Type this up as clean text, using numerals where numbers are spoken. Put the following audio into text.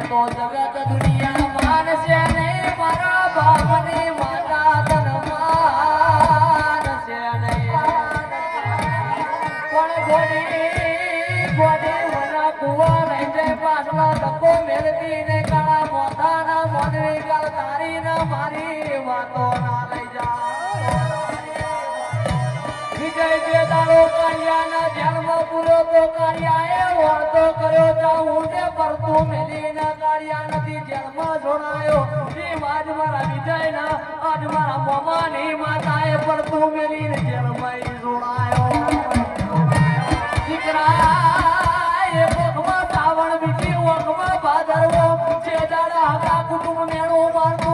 તો જગત દુનિયા માનશે ને મારા બાપની માતા તન માનશે ને પણ ગોડી વના કુવા રહી જાય પાછલા ધક્કો મેલતી ને કાળા મોથાના મોનવી ગાલ તારી ના મારી વાતો ના લઈ જા વિજય જે દાડો કાળિયાના જેલમાં પૂરો તો કાળિયાએ વાતો કર્યો તા હું તે પરતું મેલીના કાળિયા નથી જેલમાં જોડાયો એ આજ મારા વિજયના આજ મારા મોમાની માતાએ પરતું મેલીને જેલમાં જોડાયો દીકરા એ ભગવા શ્રાવણ બીજી વખમાં ભાદરવો જે દાડા હતા કુટુંબ મેળો માર